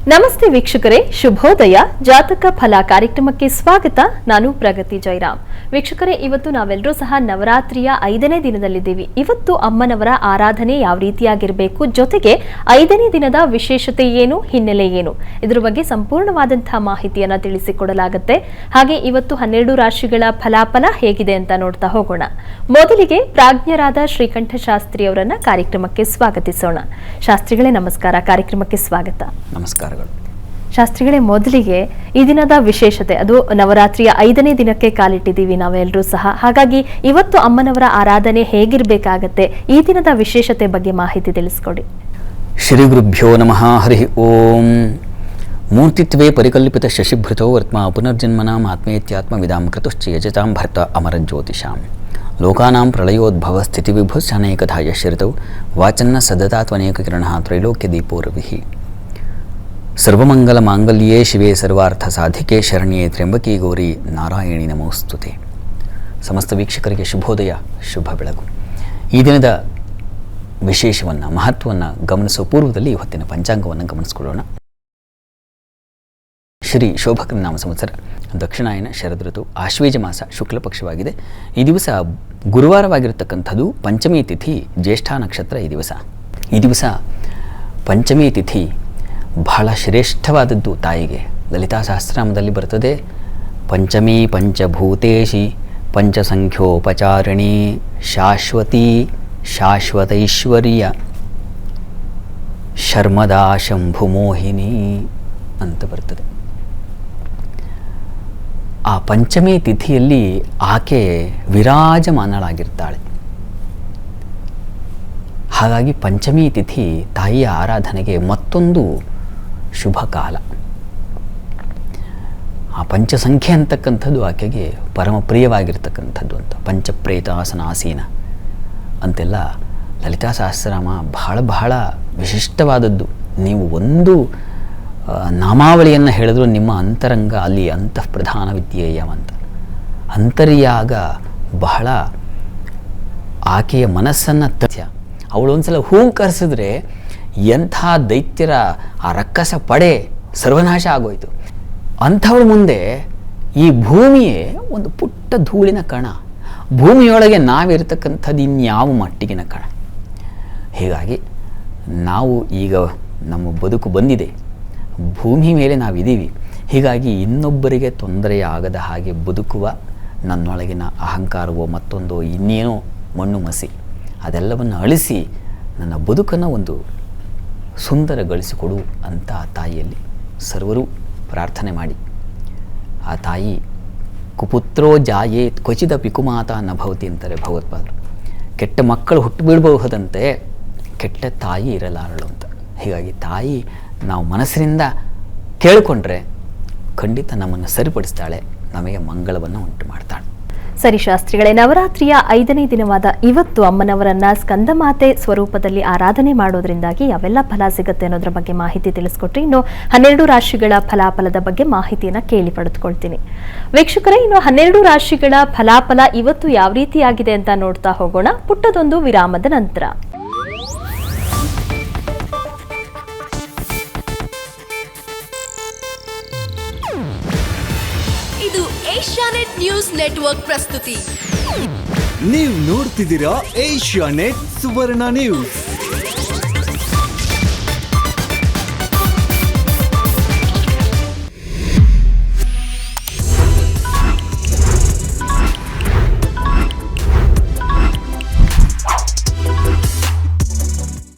ನಮಸ್ತೆ ವೀಕ್ಷಕರೇ, ಶುಭೋದಯ. ಜಾತಕ ಫಲ ಕಾರ್ಯಕ್ರಮಕ್ಕೆ ಸ್ವಾಗತ. ನಾನು ಪ್ರಗತಿ ಜೈರಾಮ್. ವೀಕ್ಷಕರೇ, ಇವತ್ತು ನಾವೆಲ್ಲರೂ ಸಹ ನವರಾತ್ರಿಯ 5ನೇ ದಿನದಲ್ಲಿದ್ದೀವಿ. ಇವತ್ತು ಅಮ್ಮನವರ ಆರಾಧನೆ ಯಾವ ರೀತಿಯಾಗಿರಬೇಕು, ಜೊತೆಗೆ 5ನೇ ದಿನದ ವಿಶೇಷತೆ ಏನು, ಹಿನ್ನೆಲೆ ಏನು, ಇದರ ಬಗ್ಗೆ ಸಂಪೂರ್ಣವಾದಂತಹ ಮಾಹಿತಿಯನ್ನ ತಿಳಿಸಿಕೊಡಲಾಗುತ್ತೆ. ಹಾಗೆ ಇವತ್ತು 12 ರಾಶಿಗಳ ಫಲಾಫಲ ಹೇಗಿದೆ ಅಂತ ನೋಡ್ತಾ ಹೋಗೋಣ. ಮೊದಲಿಗೆ ಪ್ರಾಜ್ಞರಾದ ಶ್ರೀಕಂಠ ಶಾಸ್ತ್ರಿ ಅವರನ್ನ ಕಾರ್ಯಕ್ರಮಕ್ಕೆ ಸ್ವಾಗತಿಸೋಣ. ಶಾಸ್ತ್ರಿಗಳೇ ನಮಸ್ಕಾರ, ಕಾರ್ಯಕ್ರಮಕ್ಕೆ ಸ್ವಾಗತ. ನಮಸ್ಕಾರಗಳು. ಶಾಸ್ತ್ರಿಗಳೇ, ಮೊದಲಿಗೆ ಈ ದಿನದ ವಿಶೇಷತೆ, ಅದು ನವರಾತ್ರಿಯ 5ನೇ ದಿನಕ್ಕೆ ಕಾಲಿಟ್ಟಿದ್ದೀವಿ ನಾವೆಲ್ಲರೂ ಸಹ. ಹಾಗಾಗಿ ಇವತ್ತು ಅಮ್ಮನವರ ಆರಾಧನೆ ಹೇಗಿರಬೇಕಾಗತ್ತೆ, ಈ ದಿನದ ವಿಶೇಷತೆ ಬಗ್ಗೆ ಮಾಹಿತಿ ತಿಳಿಸ್ಕೊಡಿ. ಶ್ರೀ ಗುರುಭ್ಯೋ ನಮಃ. ಹರಿ ಓಂ. ಮೂರ್ತಿತ್ವೇ ಪರಿಕಲ್ಪಿತ ಶಶಿಭೃತೋ ವರ್ತ್ಮ ಪುನರ್ಜನ್ಮನಾಂ ಆತ್ಮೇತ್ಯಾತ್ಮವಿದಾಂ ಕೃತಶ್ಚ ಯಜತಾಂ ಭರ್ತ ಅಮರಜ್ಯೋತಿಷಾಂ ಲೋಕಾನಾಂ ಪ್ರಳಯೋದ್ಭವ ಸ್ಥಿತಿವಿಭುಶ್ಚಾನೇಕಥಾ ಯಶ್ರಿತೌ ವಾಚನ್ನ ಸದತಾತ್ವನೇಕ ಕಿರಣಃ ತ್ರೈಲೋಕ್ಯ ದೀಪೋರವಿಃ. ಸರ್ವಮಂಗಲ ಮಾಂಗಲ್ಯೇ ಶಿವೆ ಸರ್ವಾರ್ಥ ಸಾಧಿಕೆ ಶರಣ್ಯೇ ತ್ರ್ಯಂಬಕಿ ಗೌರಿ ನಾರಾಯಣಿ ನಮೋಸ್ತುತೆ. ಸಮಸ್ತ ವೀಕ್ಷಕರಿಗೆ ಶುಭೋದಯ, ಶುಭ ಬೆಳಗು. ಈ ದಿನದ ವಿಶೇಷವನ್ನು, ಮಹತ್ವವನ್ನು ಗಮನಿಸುವ ಪೂರ್ವದಲ್ಲಿ ಇವತ್ತಿನ ಪಂಚಾಂಗವನ್ನು ಗಮನಿಸಿಕೊಳ್ಳೋಣ. ಶ್ರೀ ಶೋಭಕೃ ನಾಮ ಸಂವತ್ಸರ, ದಕ್ಷಿಣಾಯನ ಶರದ್ ಋತು, ಆಶ್ವೇಜ ಮಾಸ, ಶುಕ್ಲ ಪಕ್ಷವಾಗಿದೆ. ಈ ದಿವಸ ಗುರುವಾರವಾಗಿರತಕ್ಕಂಥದ್ದು. ಪಂಚಮಿ ತಿಥಿ, ಜ್ಯೇಷ್ಠ ನಕ್ಷತ್ರ. ಈ ದಿವಸ ಪಂಚಮಿ ತಿಥಿ ಬಹಳ ಶ್ರೇಷ್ಠವಾದದ್ದು ತಾಯಿಗೆ. ಲಲಿತಾ ಸಹಸ್ರನಾಮದಲ್ಲಿ ಬರ್ತದೆ, ಪಂಚಮೀ ಪಂಚಭೂತೇಶಿ ಪಂಚಸಂಖ್ಯೋಪಚಾರಿಣಿ ಶಾಶ್ವತೀ ಶಾಶ್ವತೈಶ್ವರ್ಯ ಶರ್ಮದಾ ಶಂಭುಮೋಹಿನಿ ಅಂತ ಬರ್ತದೆ. ಆ ಪಂಚಮಿ ತಿಥಿಯಲ್ಲಿ ಆಕೆ ವಿರಾಜಮಾನಳಾಗಿರ್ತಾಳೆ. ಹಾಗಾಗಿ ಪಂಚಮಿ ತಿಥಿ ತಾಯಿಯ ಆರಾಧನೆಗೆ ಮತ್ತೊಂದು ಶುಭ ಕಾಲ. ಆ ಪಂಚಸಂಖ್ಯೆ ಅಂತಕ್ಕಂಥದ್ದು ಆಕೆಗೆ ಪರಮ ಪ್ರಿಯವಾಗಿರ್ತಕ್ಕಂಥದ್ದು ಅಂತ. ಪಂಚಪ್ರೇತಾಸನ ಆಸೀನ ಅಂತೆಲ್ಲ ಲಲಿತಾ ಸಹಸ್ರನಾಮ ಬಹಳ ವಿಶಿಷ್ಟವಾದದ್ದು. ನೀವು ಒಂದು ನಾಮಾವಳಿಯನ್ನು ಹೇಳಿದ್ರು ನಿಮ್ಮ ಅಂತರಂಗ ಅಲ್ಲಿ ಅಂತಃಪ್ರಧಾನ ವಿದ್ಯೇಯಂ ಅಂತ. ಅಂತರ್ಯಾಗ ಬಹಳ ಆಕೆಯ ಮನಸ್ಸನ್ನು ತಥ್ಯ. ಅವಳು ಒಂದ್ಸಲ ಹೂಂಕರಿಸಿದ್ರೆ ಎಂಥ ದೈತ್ಯರ ಆ ರಕ್ಕಸ ಪಡೆ ಸರ್ವನಾಶ ಆಗೋಯ್ತು. ಅಂಥವ್ರ ಮುಂದೆ ಈ ಭೂಮಿಯೇ ಒಂದು ಪುಟ್ಟ ಧೂಳಿನ ಕಣ. ಭೂಮಿಯೊಳಗೆ ನಾವಿರತಕ್ಕಂಥದ್ದು ಇನ್ಯಾವ ಮಟ್ಟಿಗಿನ ಕಣ. ಹೀಗಾಗಿ ನಾವು ಈಗ ನಮ್ಮ ಬದುಕು ಬಂದಿದೆ, ಭೂಮಿ ಮೇಲೆ ನಾವಿದ್ದೀವಿ. ಹೀಗಾಗಿ ಇನ್ನೊಬ್ಬರಿಗೆ ತೊಂದರೆಯಾಗದ ಹಾಗೆ ಬದುಕುವ ನನ್ನೊಳಗಿನ ಅಹಂಕಾರವೋ ಮತ್ತೊಂದೋ ಇನ್ನೇನೋ ಮಣ್ಣು ಮಸಿ ಅದೆಲ್ಲವನ್ನು ಅಳಿಸಿ ನನ್ನ ಬದುಕನ್ನು ಒಂದು ಸುಂದರಗೊಳಿಸಿಕೊಡು ಅಂತ ಆ ತಾಯಿಯಲ್ಲಿ ಸರ್ವರೂ ಪ್ರಾರ್ಥನೆ ಮಾಡಿ. ಆ ತಾಯಿ ಕುಪುತ್ರೋ ಜಾಯೇತ್ ಕ್ವಚಿದ ಪಿಕುಮಾತ ನ ಭವತಿ ಅಂತಾರೆ ಭಗವತ್ಪಾದರು. ಕೆಟ್ಟ ಮಕ್ಕಳು ಹುಟ್ಟು ಬೀಳಬಹುದಂತೆ, ಕೆಟ್ಟ ತಾಯಿ ಇರಲಾರಳು ಅಂತ. ಹೀಗಾಗಿ ತಾಯಿ ನಾವು ಮನಸ್ಸಿನಿಂದ ಕೇಳಿಕೊಂಡ್ರೆ ಖಂಡಿತ ನಮ್ಮನ್ನು ಸರಿಪಡಿಸ್ತಾಳೆ, ನಮಗೆ ಮಂಗಳವನ್ನು ಉಂಟು ಮಾಡ್ತಾಳೆ. ಸರಿ ಶಾಸ್ತ್ರಿಗಳೇ, ನವರಾತ್ರಿಯ 5ನೇ ದಿನವಾದ ಇವತ್ತು ಅಮ್ಮನವರನ್ನ ಸ್ಕಂದಮಾತೆ ಸ್ವರೂಪದಲ್ಲಿ ಆರಾಧನೆ ಮಾಡೋದ್ರಿಂದಾಗಿ ಯಾವೆಲ್ಲ ಫಲ ಸಿಗುತ್ತೆ ಅನ್ನೋದ್ರ ಬಗ್ಗೆ ಮಾಹಿತಿ ತಿಳಿಸ್ಕೊಟ್ರಿ. ಇನ್ನು 12 ರಾಶಿಗಳ ಫಲಾಫಲದ ಬಗ್ಗೆ ಮಾಹಿತಿಯನ್ನ ಕೇಳಿ ಪಡೆದುಕೊಳ್ತೀನಿ. ವೀಕ್ಷಕರೇ, ಇನ್ನು 12 ರಾಶಿಗಳ ಫಲಾಫಲ ಇವತ್ತು ಯಾವ ರೀತಿಯಾಗಿದೆ ಅಂತ ನೋಡ್ತಾ ಹೋಗೋಣ, ಪುಟ್ಟದೊಂದು ವಿರಾಮದ ನಂತರ. ಇದು ಏಷ್ಯಾನೆಟ್ ನ್ಯೂಸ್ ನೆಟ್ವರ್ಕ್ ಪ್ರಸ್ತುತಿ. ನೀವು ನೋಡ್ತಿದ್ದೀರಾ ಏಷ್ಯಾನೆಟ್ ಸುವರ್ಣ ನ್ಯೂಸ್.